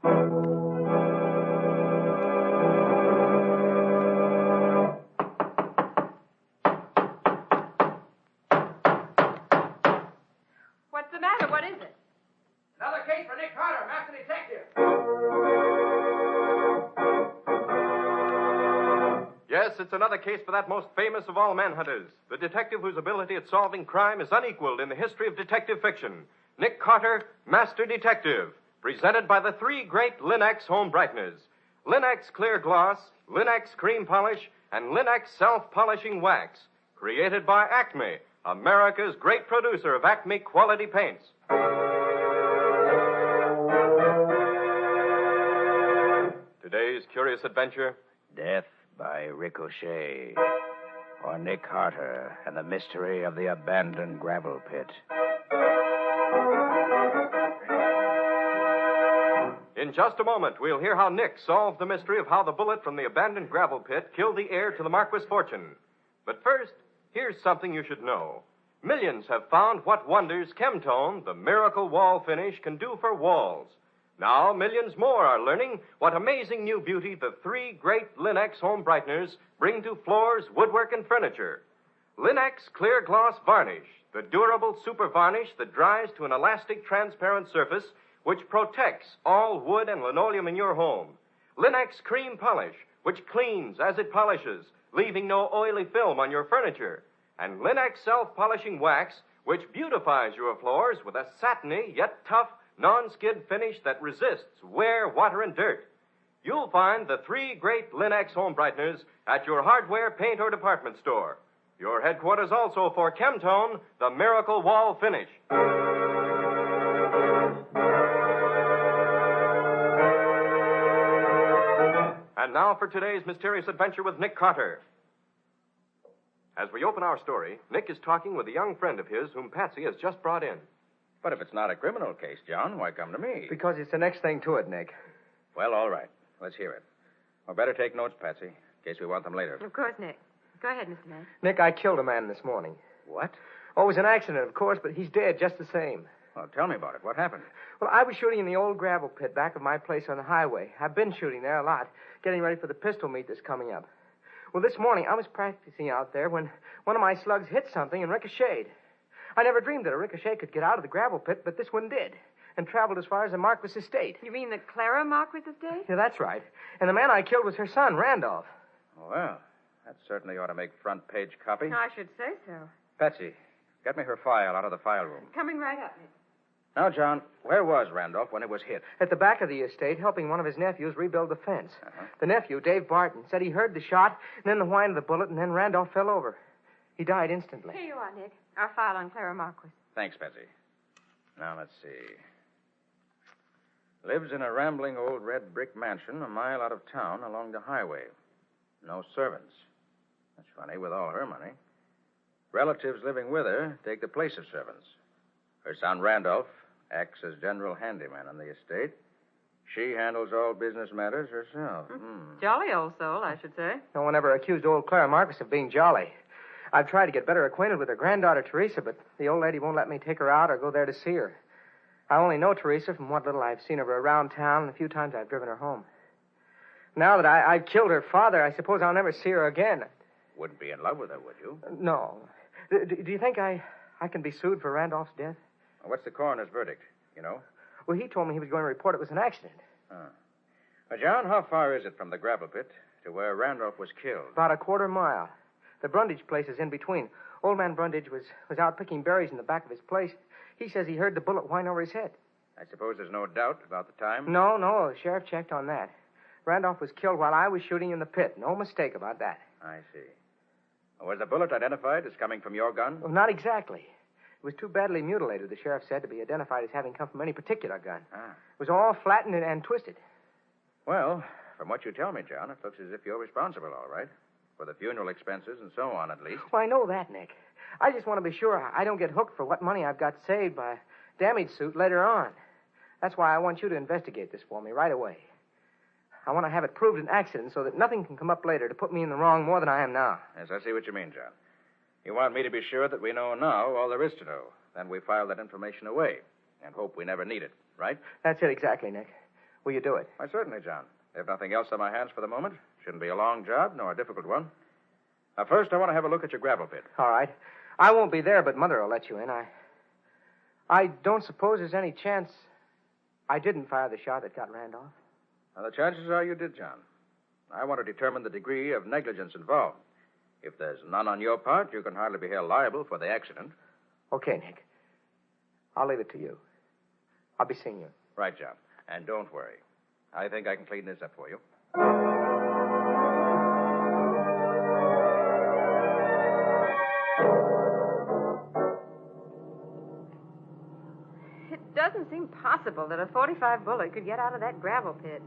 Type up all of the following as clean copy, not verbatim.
What's the matter? What is it? Another case for Nick Carter, master detective. Yes, it's another case for that most famous of all manhunters, the detective whose ability at solving crime is unequaled in the history of detective fiction. Nick Carter, Master Detective, presented by the three great Linex home brighteners. Linex Clear Gloss, Linex Cream Polish, and Linex Self-Polishing Wax. Created by Acme, America's great producer of Acme quality paints. Today's curious adventure. Death by Ricochet, or Nick Carter and the mystery of the abandoned gravel pit. In just a moment, we'll hear how Nick solved the mystery of how the bullet from the abandoned gravel pit killed the heir to the Marquis' fortune. But first, here's something you should know. Millions have found what wonders Chemtone, the miracle wall finish, can do for walls. Now, millions more are learning what amazing new beauty the three great Linex home brighteners bring to floors, woodwork, and furniture. Linex Clear Gloss Varnish, the durable super varnish that dries to an elastic, transparent surface which protects all wood and linoleum in your home. Linex Cream Polish, which cleans as it polishes, leaving no oily film on your furniture. And Linex Self-Polishing Wax, which beautifies your floors with a satiny yet tough non-skid finish that resists wear, water, and dirt. You'll find the three great Linex home brighteners at your hardware, paint, or department store. Your headquarters also for Chemtone, the miracle wall finish. And now for today's mysterious adventure with Nick Carter. As we open our story, Nick is talking with a young friend of his whom Patsy has just brought in. But if it's not a criminal case, John, why come to me? Because it's the next thing to it, Nick. Well, all right. Let's hear it. Or better take notes, Patsy, in case we want them later. Of course, Nick. Go ahead, Mr. Mann. Nick, I killed a man this morning. What? Oh, it was an accident, of course, but he's dead just the same. Well, tell me about it. What happened? Well, I was shooting in the old gravel pit back of my place on the highway. I've been shooting there a lot, getting ready for the pistol meet that's coming up. Well, this morning I was practicing out there when one of my slugs hit something and ricocheted. I never dreamed that a ricochet could get out of the gravel pit, but this one did, and traveled as far as the Marquis' estate. You mean the Clara Marquis estate? Yeah, that's right. And the man I killed was her son, Randolph. Well, that certainly ought to make front page copy. I should say so. Patsy, get me her file out of the file room. Coming right up, Nick. Now, John, where was Randolph when it was hit? At the back of the estate, helping one of his nephews rebuild the fence. Uh-huh. The nephew, Dave Barton, said he heard the shot, and then the whine of the bullet, and then Randolph fell over. He died instantly. Here you are, Nick. Our file on Clara Marquis. Thanks, Patsy. Now, let's see. Lives in a rambling old red brick mansion a mile out of town along the highway. No servants. That's funny, with all her money. Relatives living with her take the place of servants. Her son, Randolph, acts as general handyman on the estate. She handles all business matters herself. Jolly old soul, I should say. No one ever accused old Clara Marquis of being jolly. I've tried to get better acquainted with her granddaughter, Teresa, but the old lady won't let me take her out or go there to see her. I only know Teresa from what little I've seen of her around town and a few times I've driven her home. Now that I've killed her father, I suppose I'll never see her again. Wouldn't be in love with her, would you? No. Do you think I can be sued for Randolph's death? What's the coroner's verdict, you know? Well, he told me he was going to report it was an accident. John, how far is it from the gravel pit to where Randolph was killed? About a quarter mile. The Brundage place is in between. Old man Brundage was out picking berries in the back of his place. He says he heard the bullet whine over his head. I suppose there's no doubt about the time? No, the sheriff checked on that. Randolph was killed while I was shooting in the pit. No mistake about that. I see. Was the bullet identified as coming from your gun? Well, not exactly. It was too badly mutilated, the sheriff said, to be identified as having come from any particular gun. It was all flattened and twisted. Well, from what you tell me, John, it looks as if you're responsible, all right. For the funeral expenses and so on, at least. Well, I know that, Nick. I just want to be sure I don't get hooked for what money I've got saved by a damage suit later on. That's why I want you to investigate this for me right away. I want to have it proved an accident so that nothing can come up later to put me in the wrong more than I am now. Yes, I see what you mean, John. You want me to be sure that we know now all there is to know. Then we file that information away and hope we never need it, right? That's it exactly, Nick. Will you do it? Why, certainly, John. I have nothing else on my hands for the moment. Shouldn't be a long job, nor a difficult one. Now, first, I want to have a look at your gravel pit. All right. I won't be there, but Mother will let you in. I don't suppose there's any chance I didn't fire the shot that got Randolph. Now, the chances are you did, John. I want to determine the degree of negligence involved. If there's none on your part, you can hardly be held liable for the accident. Okay, Nick. I'll leave it to you. I'll be seeing you. Right, John. And don't worry. I think I can clean this up for you. It doesn't seem possible that a .45 bullet could get out of that gravel pit.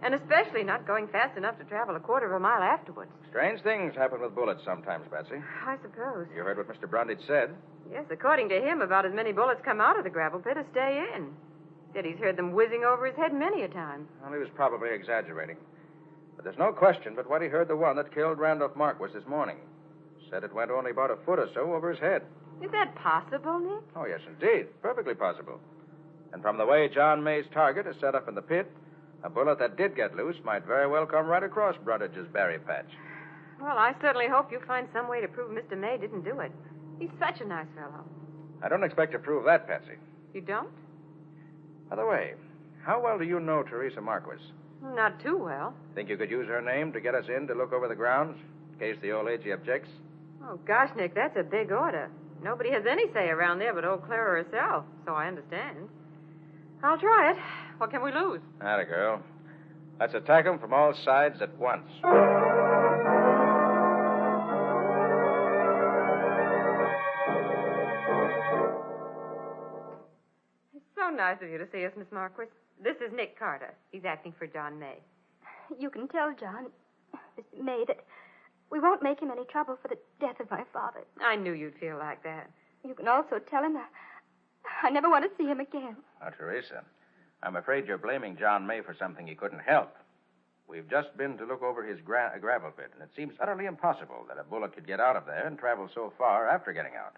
And especially not going fast enough to travel a quarter of a mile afterwards. Strange things happen with bullets sometimes, Patsy. I suppose. You heard what Mr. Brundage said. Yes, according to him, about as many bullets come out of the gravel pit as stay in. Said he's heard them whizzing over his head many a time. Well, he was probably exaggerating. But there's no question but what he heard the one that killed Randolph Marquis this morning. Said it went only about a foot or so over his head. Is that possible, Nick? Oh, yes, indeed. Perfectly possible. And from the way John May's target is set up in the pit, a bullet that did get loose might very well come right across Brundage's berry patch. Well, I certainly hope you find some way to prove Mr. May didn't do it. He's such a nice fellow. I don't expect to prove that, Patsy. You don't? By the way, how well do you know Teresa Marquis? Not too well. Think you could use her name to get us in to look over the grounds, in case the old lady objects? Oh, gosh, Nick, that's a big order. Nobody has any say around there but old Clara herself, so I understand. I'll try it. What can we lose? Atta girl. Let's attack them from all sides at once. It's so nice of you to see us, Miss Marquis. This is Nick Carter. He's acting for John May. You can tell John, Mr. May, that we won't make him any trouble for the death of my father. I knew you'd feel like that. You can also tell him I never want to see him again. Now, Teresa, I'm afraid you're blaming John May for something he couldn't help. We've just been to look over his gravel pit, and it seems utterly impossible that a bullet could get out of there and travel so far after getting out.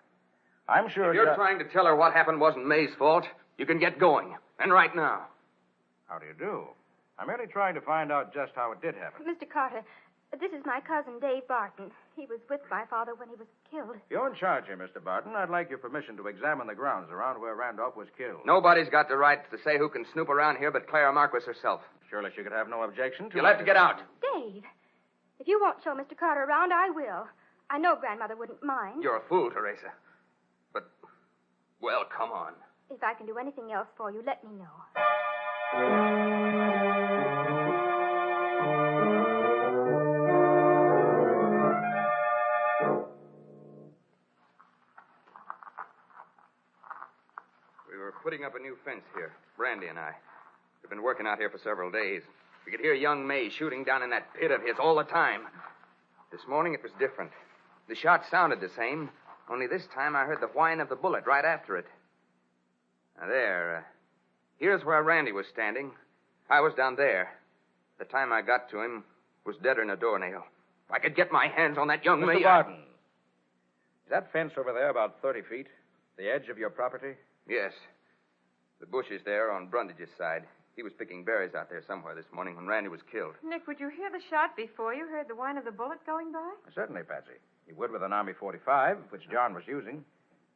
I'm sure If you're trying to tell her what happened wasn't May's fault, you can get going. And right now. How do you do? I'm merely trying to find out just how it did happen. Mr. Carter, this is my cousin, Dave Barton. He was with my father when he was killed. You're in charge here, Mr. Barton. I'd like your permission to examine the grounds around where Randolph was killed. Nobody's got the right to say who can snoop around here but Clara Marquis herself. Surely she could have no objection to You'll have to get out. Dave, if you won't show Mr. Carter around, I will. I know Grandmother wouldn't mind. You're a fool, Teresa. But, well, come on. If I can do anything else for you, let me know. We were putting up a new fence here, Brandy and I. We've been working out here for several days. We could hear young May shooting down in that pit of his all the time. This morning it was different. The shot sounded the same, only this time I heard the whine of the bullet right after it. Now there, here's where Randy was standing. I was down there. The time I got to him was deader'n a doornail. If I could get my hands on that young May... Mr. Barton, is that fence over there about 30 feet? The edge of your property? Yes. The bushes there on Brundage's side. He was picking berries out there somewhere this morning when Randy was killed. Nick, would you hear the shot before you heard the whine of the bullet going by? Certainly, Patsy. You would with an Army .45, which John was using.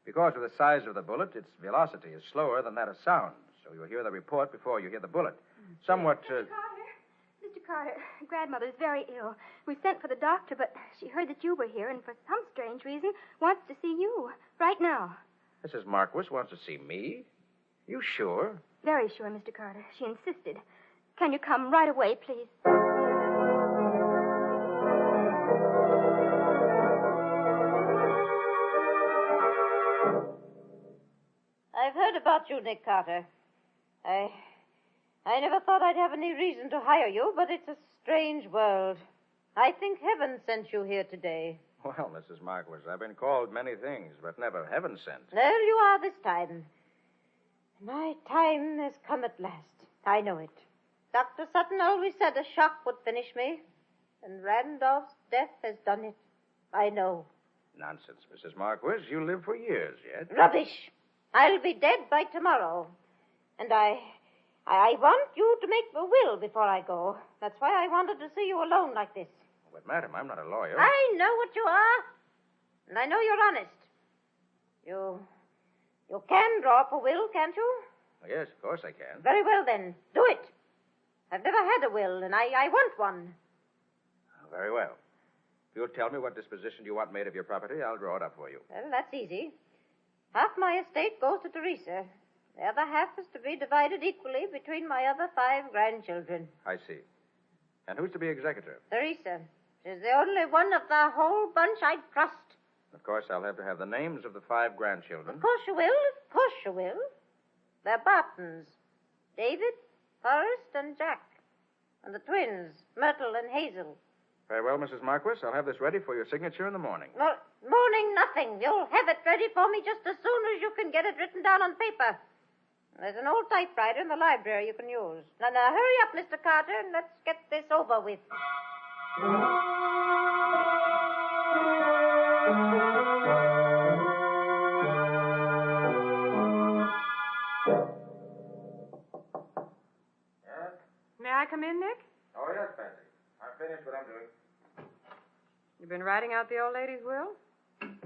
Because of the size of the bullet, its velocity is slower than that of sound. So you'll hear the report before you hear the bullet. Somewhat, Mr. Carter, Grandmother's very ill. We sent for the doctor, but she heard that you were here and for some strange reason wants to see you right now. Mrs. Marquis wants to see me? You sure? Very sure, Mr. Carter. She insisted. Can you come right away, please? I've heard about you, Nick Carter. I never thought I'd have any reason to hire you, but it's a strange world. I think heaven sent you here today. Well, Mrs. Marquis, I've been called many things, but never heaven sent. There you are this time. My time has come at last. I know it. Dr. Sutton always said a shock would finish me, and Randolph's death has done it. I know. Nonsense, Mrs. Marquis. You live for years yet. Rubbish. I'll be dead by tomorrow. And I I want you to make a will before I go. That's why I wanted to see you alone like this. But, madam, I'm not a lawyer. I know what you are. And I know you're honest. You can draw up a will, can't you? Yes, of course I can. Very well, then. Do it. I've never had a will, and I want one. Very well. If you'll tell me what disposition you want made of your property, I'll draw it up for you. Well, that's easy. Half my estate goes to Teresa. The other half is to be divided equally between my other 5 grandchildren. I see. And who's to be executor? Teresa. She's the only one of the whole bunch I'd trust. Of course, I'll have to have the names of the 5 grandchildren. Of course you will. Of course you will. They're Bartons. David, Forrest, and Jack. And the twins, Myrtle and Hazel. Very well, Mrs. Marquis. I'll have this ready for your signature in the morning. Well, morning nothing. You'll have it ready for me just as soon as you can get it written down on paper. There's an old typewriter in the library you can use. Now, hurry up, Mr. Carter, and let's get this over with. Yes? May I come in, Nick? Oh, yes, Patsy. I've finished what I'm doing. You've been writing out the old lady's will?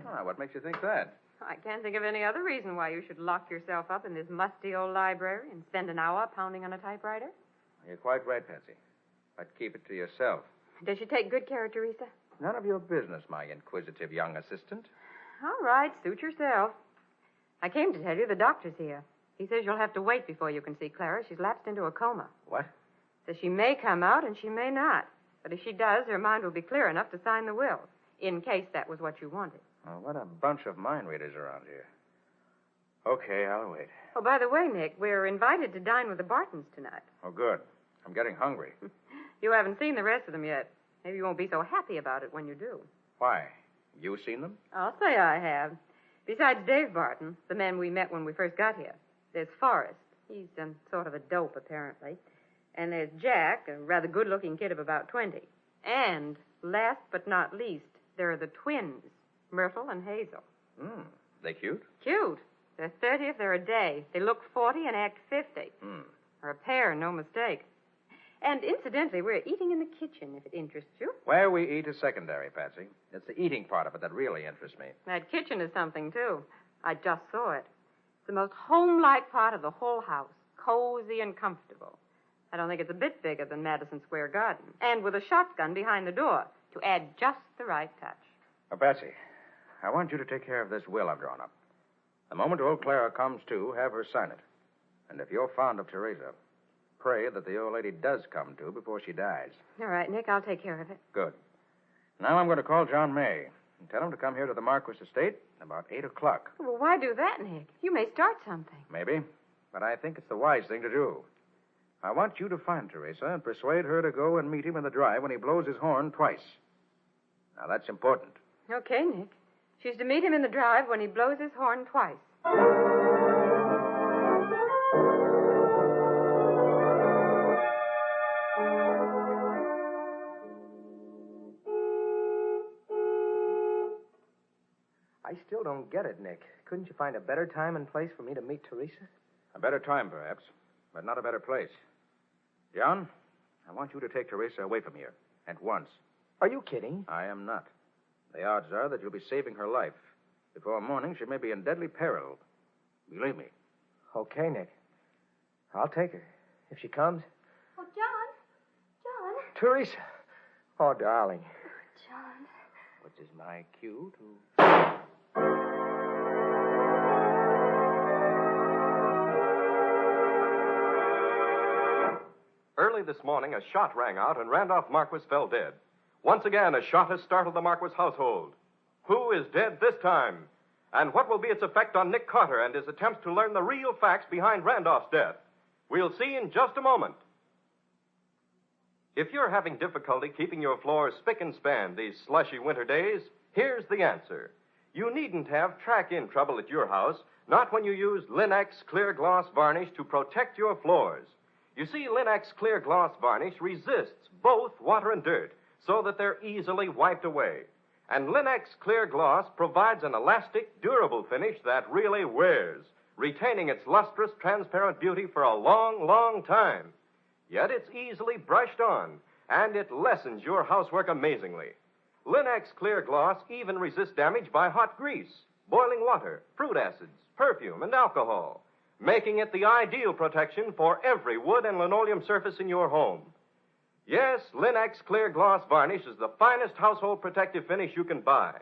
Ah, what makes you think that? I can't think of any other reason why you should lock yourself up in this musty old library and spend an hour pounding on a typewriter. You're quite right, Patsy. But keep it to yourself. Does she take good care of Teresa? None of your business, my inquisitive young assistant. All right, suit yourself. I came to tell you the doctor's here. He says you'll have to wait before you can see Clara. She's lapsed into a coma. What? Says she may come out and she may not. But if she does, her mind will be clear enough to sign the will, in case that was what you wanted. Oh, what a bunch of mind readers around here. Okay, I'll wait. Oh, by the way, Nick, we're invited to dine with the Bartons tonight. Oh, good. I'm getting hungry. You haven't seen the rest of them yet. Maybe you won't be so happy about it when you do. Why? You seen them? I'll say I have. Besides Dave Barton, the man we met when we first got here, there's Forrest. He's sort of a dope, apparently. And there's Jack, a rather good-looking kid of about 20. And, last but not least, there are the twins, Myrtle and Hazel. They cute? Cute. They're 30 if they're a day. They look 40 and act 50. Are a pair, no mistake. And incidentally, we're eating in the kitchen, if it interests you. Where we eat is secondary, Patsy. It's the eating part of it that really interests me. That kitchen is something, too. I just saw it. It's the most home-like part of the whole house. Cozy and comfortable. I don't think it's a bit bigger than Madison Square Garden. And with a shotgun behind the door to add just the right touch. Now, Patsy, I want you to take care of this will I've drawn up. The moment old Clara comes to, have her sign it. And if you're fond of Teresa, pray that the old lady does come to before she dies. All right, Nick, I'll take care of it. Good. Now I'm going to call John May and tell him to come here to the Marquis estate about 8 o'clock. Well, why do that, Nick? You may start something. Maybe, but I think it's the wise thing to do. I want you to find Teresa and persuade her to go and meet him in the drive when he blows his horn twice. Now, that's important. Okay, Nick. She's to meet him in the drive when he blows his horn twice. I still don't get it, Nick. Couldn't you find a better time and place for me to meet Teresa? A better time, perhaps, but not a better place. John, I want you to take Teresa away from here, at once. Are you kidding? I am not. The odds are that you'll be saving her life. Before morning, she may be in deadly peril. Believe me. Okay, Nick. I'll take her. If she comes. Oh, John. Teresa. Oh, darling. John. Which is my cue to... Early this morning, a shot rang out and Randolph Marquis fell dead. Once again, a shot has startled the Marquis household. Who is dead this time? And what will be its effect on Nick Carter and his attempts to learn the real facts behind Randolph's death? We'll see in just a moment. If you're having difficulty keeping your floors spick and span these slushy winter days, here's the answer. You needn't have track-in trouble at your house, not when you use Linex Clear Gloss Varnish to protect your floors. You see, Linex Clear Gloss Varnish resists both water and dirt so that they're easily wiped away. And Linex Clear Gloss provides an elastic, durable finish that really wears, retaining its lustrous, transparent beauty for a long, long time. Yet it's easily brushed on, and it lessens your housework amazingly. Linex Clear Gloss even resists damage by hot grease, boiling water, fruit acids, perfume, and alcohol, making it the ideal protection for every wood and linoleum surface in your home. Yes, Linex Clear Gloss Varnish is the finest household protective finish you can buy.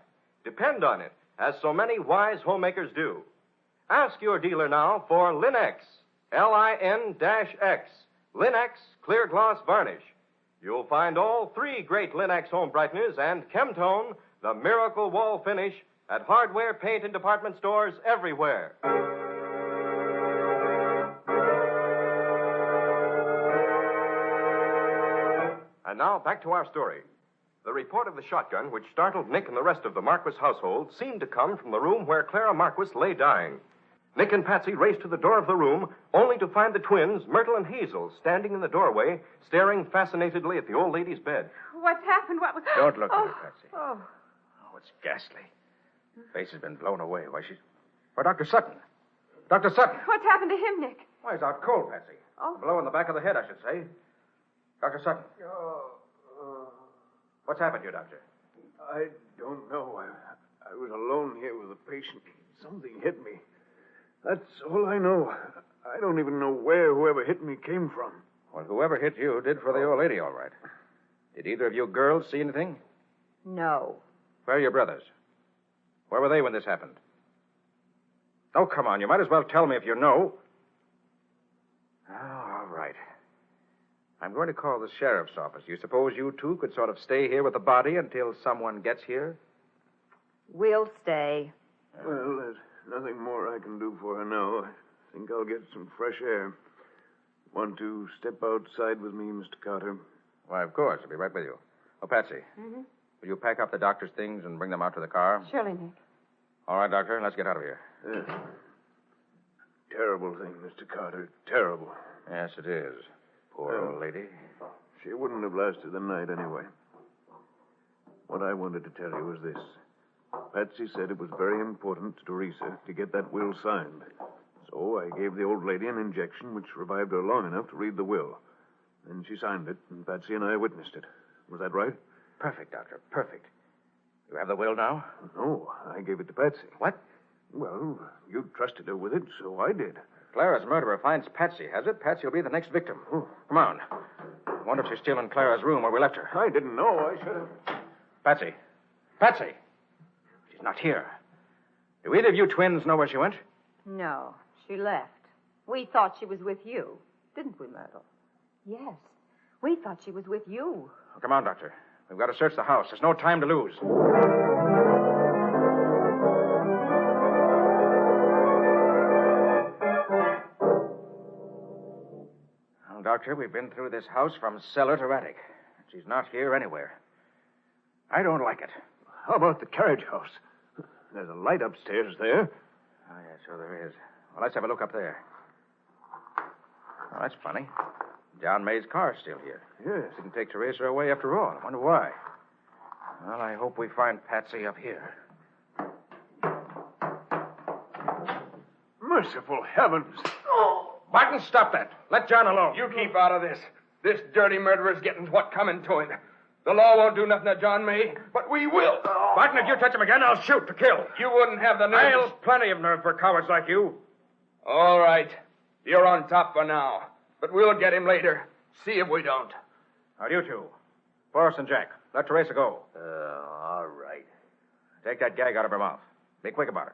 Depend on it, as so many wise homemakers do. Ask your dealer now for Linex, Lin-X, Linex Clear Gloss Varnish. You'll find all three great Linex home brighteners and Chemtone, the miracle wall finish, at hardware, paint, and department stores everywhere. And now, back to our story. The report of the shotgun, which startled Nick and the rest of the Marquis household, seemed to come from the room where Clara Marquis lay dying. Nick and Patsy raced to the door of the room, only to find the twins, Myrtle and Hazel, standing in the doorway, staring fascinatedly at the old lady's bed. What's happened? What was... Don't look at her, Patsy. Oh. Oh, it's ghastly. Face has been blown away. Why, she's... Why, Dr. Sutton. Dr. Sutton. What's happened to him, Nick? Why, he's out cold, Patsy. Oh. A blow in the back of the head, I should say. Dr. Sutton. What's happened to you, Doctor? I don't know. I was alone here with a patient. Something hit me. That's all I know. I don't even know where whoever hit me came from. Well, whoever hit you did for the old lady, all right. Did either of you girls see anything? No. Where are your brothers? Where were they when this happened? Oh, come on. You might as well tell me if you know. Oh, all right. I'm going to call the sheriff's office. You suppose you two could sort of stay here with the body until someone gets here? We'll stay. Well, there's nothing more I can do for her now. I think I'll get some fresh air. Want to step outside with me, Mr. Carter? Why, of course. I'll be right with you. Oh, Patsy. Mm-hmm. Will you pack up the doctor's things and bring them out to the car? Surely, Nick. All right, Doctor. Let's get out of here. Terrible thing, Mr. Carter. Terrible. Yes, it is. Poor old lady. She wouldn't have lasted the night anyway. What I wanted to tell you was this. Patsy said it was very important to Teresa to get that will signed. So I gave the old lady an injection which revived her long enough to read the will. Then she signed it, and Patsy and I witnessed it. Was that right? Perfect, Doctor. Perfect. You have the will now? No, I gave it to Patsy. What? Well, you trusted her with it, so I did. Clara's murderer finds Patsy, has it? Patsy will be the next victim. Oh. Come on. I wonder if she's still in Clara's room where we left her. I didn't know. I should have. Patsy. Patsy. She's not here. Do either of you twins know where she went? No, she left. We thought she was with you. Didn't we, Myrtle? Yes. We thought she was with you. Oh, come on, Doctor. We've got to search the house. There's no time to lose. Well, Doctor, we've been through this house from cellar to attic. She's not here anywhere. I don't like it. How about the carriage house? There's a light upstairs there. Oh, yeah, sure there is. Well, let's have a look up there. Oh, that's funny. John May's car's still here. Yes. Didn't take Teresa away after all. I wonder why. Well, I hope we find Patsy up here. Merciful heavens. Oh! Barton, stop that. Let John alone. You keep out of this. This dirty murderer's getting what coming to him. The law won't do nothing to John May, but we will. Barton, if you touch him again, I'll shoot to kill. You wouldn't have the nerve. I'll plenty of nerve for cowards like you. All right. You're on top for now. But we'll get him later. See if we don't. Now, you two. Forrest and Jack. Let Teresa go. All right. Take that gag out of her mouth. Be quick about it.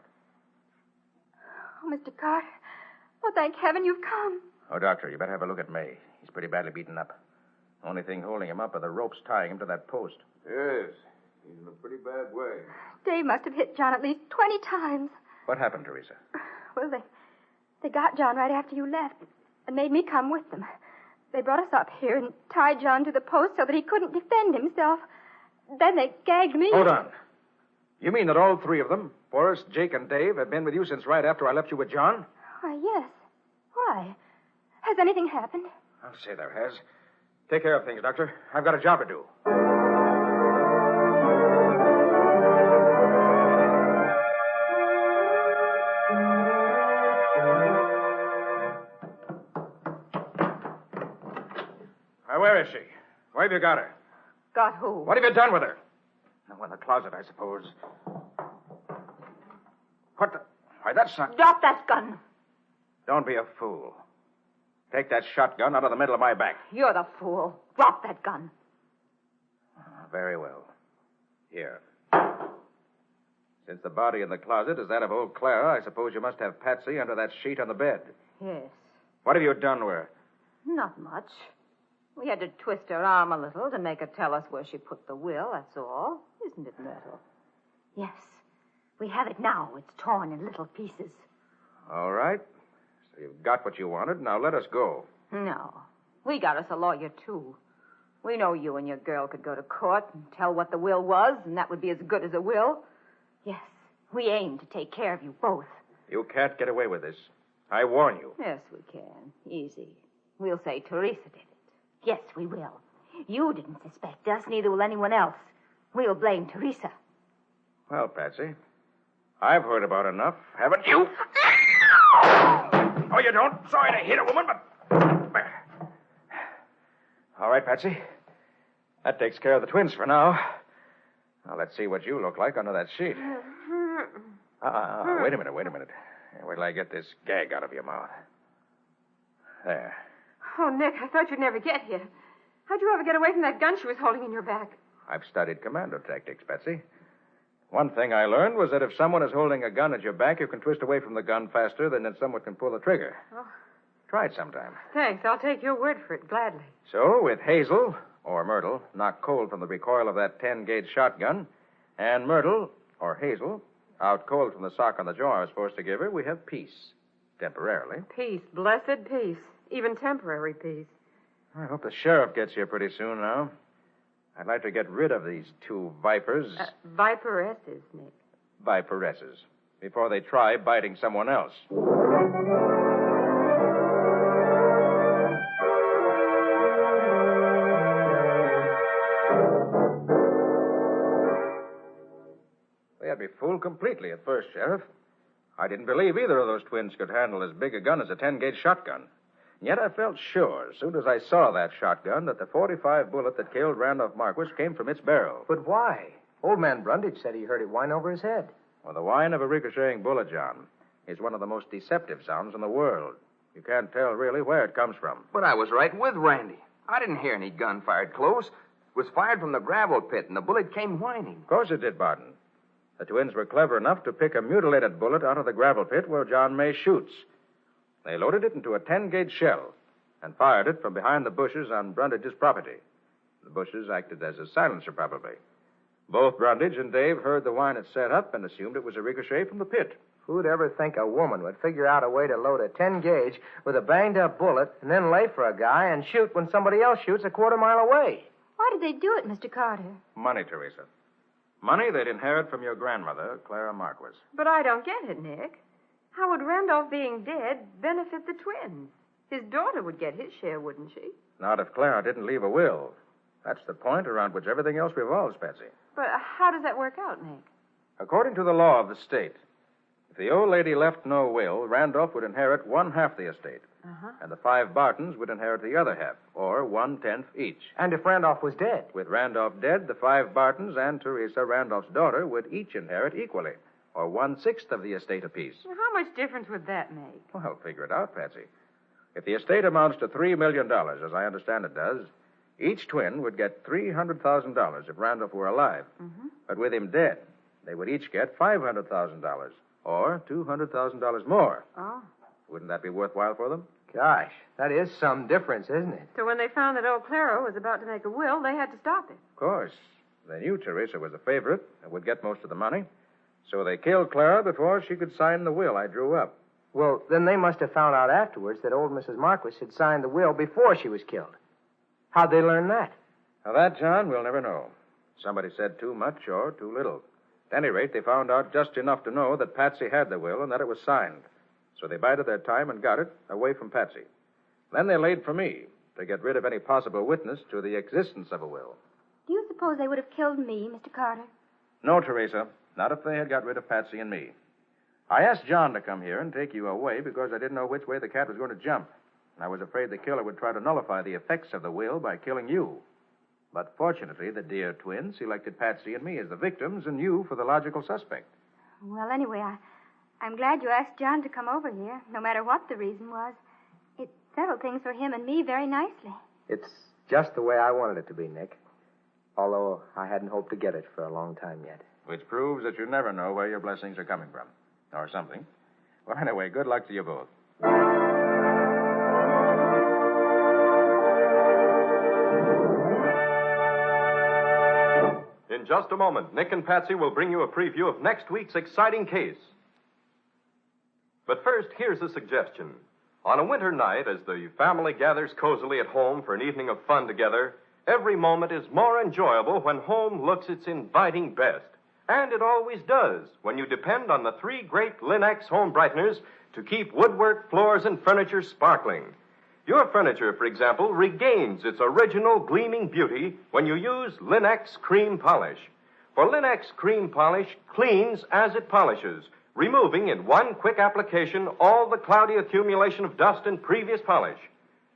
Oh, Mr. Carter. Oh, thank heaven you've come. Oh, Doctor, you better have a look at May. He's pretty badly beaten up. Only thing holding him up are the ropes tying him to that post. Yes. He's in a pretty bad way. Dave must have hit John at least 20 times. What happened, Teresa? Well, they got John right after you left and made me come with them. They brought us up here and tied John to the post so that he couldn't defend himself. Then they gagged me. Hold on. You mean that all three of them, Forrest, Jake, and Dave, have been with you since right after I left you with John? Why, yes. Why? Has anything happened? I'll say there has. Take care of things, Doctor. I've got a job to do. Where is she? Where have you got her? Got who? What have you done with her? Oh, in the closet, I suppose. What the... Why, that's not... Drop that gun. Don't be a fool. Take that shotgun out of the middle of my back. You're the fool. Drop that gun. Very well. Here. Since the body in the closet is that of old Clara, I suppose you must have Patsy under that sheet on the bed. Yes. What have you done to her? Not much. We had to twist her arm a little to make her tell us where she put the will, that's all. Isn't it, Myrtle? Yes. We have it now. It's torn in little pieces. All right. So you've got what you wanted. Now let us go. No. We got us a lawyer, too. We know you and your girl could go to court and tell what the will was, and that would be as good as a will. Yes. We aim to take care of you both. You can't get away with this. I warn you. Yes, we can. Easy. We'll say Teresa did it. Yes, we will. You didn't suspect us, neither will anyone else. We'll blame Teresa. Well, Patsy, I've heard about enough, haven't you? Oh, you don't? Sorry to hit a woman, but... All right, Patsy. That takes care of the twins for now. Now, let's see what you look like under that sheet. Wait a minute. Wait till I get this gag out of your mouth. There. Oh, Nick, I thought you'd never get here. How'd you ever get away from that gun she was holding in your back? I've studied commando tactics, Patsy. One thing I learned was that if someone is holding a gun at your back, you can twist away from the gun faster than if someone can pull the trigger. Oh. Try it sometime. Thanks. I'll take your word for it, gladly. So, with Hazel, or Myrtle, knocked cold from the recoil of that 10-gauge shotgun, and Myrtle, or Hazel, out cold from the sock on the jaw I was supposed to give her, we have peace. Temporarily. Peace. Blessed peace. Even temporary peace. I hope the sheriff gets here pretty soon now. I'd like to get rid of these two vipers. Viperesses, Nick. Viperesses. Before they try biting someone else. They had me fooled completely at first, Sheriff. I didn't believe either of those twins could handle as big a gun as a 10-gauge shotgun. Yet I felt sure, as soon as I saw that shotgun, that the .45 bullet that killed Randolph Marquis came from its barrel. But why? Old man Brundage said he heard it whine over his head. Well, the whine of a ricocheting bullet, John, is one of the most deceptive sounds in the world. You can't tell really where it comes from. But I was right with Randy. I didn't hear any gun fired close. It was fired from the gravel pit, and the bullet came whining. Of course it did, Barton. The twins were clever enough to pick a mutilated bullet out of the gravel pit where John May shoots. They loaded it into a 10-gauge shell and fired it from behind the bushes on Brundage's property. The bushes acted as a silencer, probably. Both Brundage and Dave heard the whine it set up and assumed it was a ricochet from the pit. Who'd ever think a woman would figure out a way to load a 10-gauge with a banged-up bullet and then lay for a guy and shoot when somebody else shoots a quarter-mile away? Why did they do it, Mr. Carter? Money, Teresa. Money they'd inherit from your grandmother, Clara Marquis. But I don't get it, Nick. How would Randolph being dead benefit the twins? His daughter would get his share, wouldn't she? Not if Clara didn't leave a will. That's the point around which everything else revolves, Patsy. But how does that work out, Nick? According to the law of the state, if the old lady left no will, Randolph would inherit 1/2 the estate. And the 5 Bartons would inherit the other half, or 1/10 each. And if Randolph was dead? With Randolph dead, the 5 Bartons and Teresa, Randolph's daughter, would each inherit equally, or 1/6 of the estate apiece. Well, how much difference would that make? Well, figure it out, Patsy. If the estate amounts to $3 million, as I understand it does, each twin would get $300,000 if Randolph were alive. But with him dead, they would each get $500,000, or $200,000 more. Oh. Wouldn't that be worthwhile for them? Gosh, that is some difference, isn't it? So when they found that old Clara was about to make a will, they had to stop it. Of course. They knew Teresa was a favorite and would get most of the money. So they killed Clara before she could sign the will I drew up. Well, then they must have found out afterwards that old Mrs. Marquis had signed the will before she was killed. How'd they learn that? Now, that, John, we'll never know. Somebody said too much or too little. At any rate, they found out just enough to know that Patsy had the will and that it was signed. So they bided their time and got it away from Patsy. Then they laid for me to get rid of any possible witness to the existence of a will. Do you suppose they would have killed me, Mr. Carter? No, Teresa. Not if they had got rid of Patsy and me. I asked John to come here and take you away because I didn't know which way the cat was going to jump. I was afraid the killer would try to nullify the effects of the will by killing you. But fortunately, the dear twin selected Patsy and me as the victims and you for the logical suspect. Well, anyway, I'm glad you asked John to come over here, no matter what the reason was. It settled things for him and me very nicely. It's just the way I wanted it to be, Nick. Although I hadn't hoped to get it for a long time yet. Which proves that you never know where your blessings are coming from. Or something. Well, anyway, good luck to you both. In just a moment, Nick and Patsy will bring you a preview of next week's exciting case. But first, here's a suggestion. On a winter night, as the family gathers cozily at home for an evening of fun together, every moment is more enjoyable when home looks its inviting best. And it always does when you depend on the 3 great Linex home brighteners to keep woodwork, floors, and furniture sparkling. Your furniture, for example, regains its original gleaming beauty when you use Linex Cream Polish. For Linex Cream Polish cleans as it polishes, removing in one quick application all the cloudy accumulation of dust in previous polish.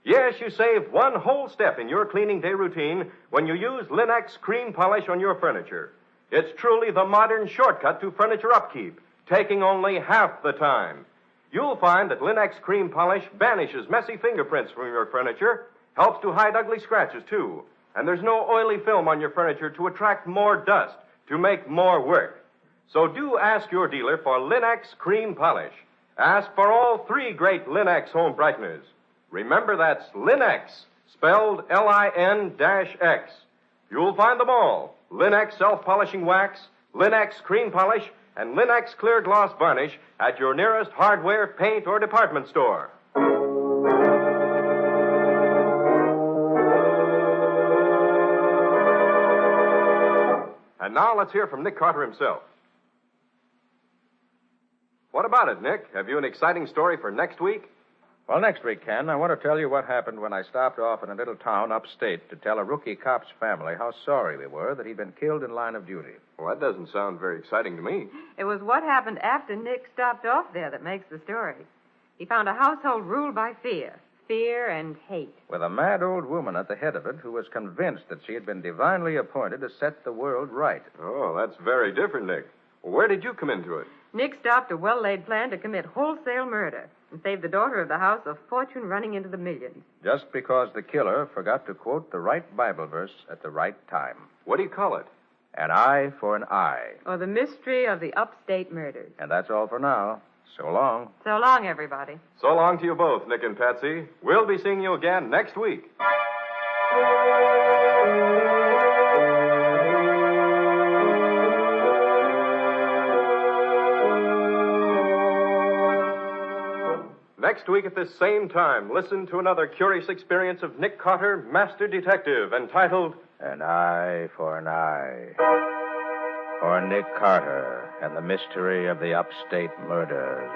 Yes, you save one whole step in your cleaning day routine when you use Linex Cream Polish on your furniture. It's truly the modern shortcut to furniture upkeep, taking only half the time. You'll find that Linex Cream Polish banishes messy fingerprints from your furniture, helps to hide ugly scratches, too, and there's no oily film on your furniture to attract more dust, to make more work. So do ask your dealer for Linex Cream Polish. Ask for all 3 great Linex home brighteners. Remember, that's Linex, spelled Lin-X. You'll find them all. Linex self-polishing wax, Linex cream polish, and Linex clear gloss varnish at your nearest hardware, paint, or department store. And now let's hear from Nick Carter himself. What about it, Nick? Have you an exciting story for next week? Well, next week, Ken, I want to tell you what happened when I stopped off in a little town upstate to tell a rookie cop's family how sorry we were that he'd been killed in line of duty. Well, that doesn't sound very exciting to me. It was what happened after Nick stopped off there that makes the story. He found a household ruled by fear and hate. With a mad old woman at the head of it who was convinced that she had been divinely appointed to set the world right. Oh, that's very different, Nick. Well, where did you come into it? Nick stopped a well-laid plan to commit wholesale murder and save the daughter of the house a fortune running into the millions. Just because the killer forgot to quote the right Bible verse at the right time. What do you call it? An eye for an eye. Or the mystery of the upstate murders. And that's all for now. So long. So long, everybody. So long to you both, Nick and Patsy. We'll be seeing you again next week. Next week at this same time, listen to another curious experience of Nick Carter, Master Detective, entitled An Eye for an Eye. Or Nick Carter and the Mystery of the Upstate Murders.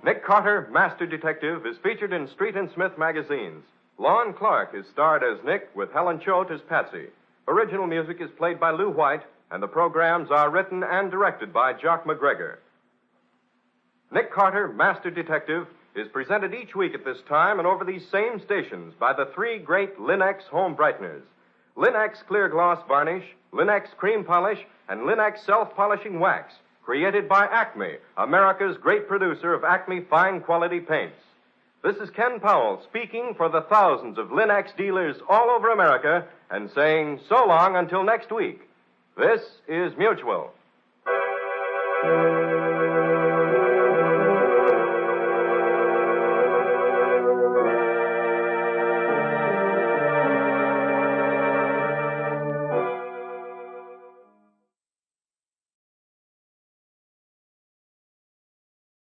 Nick Carter, Master Detective, is featured in Street and Smith magazines. Lon Clark is starred as Nick with Helen Choate as Patsy. Original music is played by Lou White, and the programs are written and directed by Jock McGregor. Nick Carter, Master Detective, is presented each week at this time and over these same stations by the 3 great Linex home brighteners. Linex clear gloss varnish, Linex cream polish, and Linex self-polishing wax, created by Acme, America's great producer of Acme fine quality paints. This is Ken Powell speaking for the thousands of Linex dealers all over America and saying so long until next week. This is Mutual.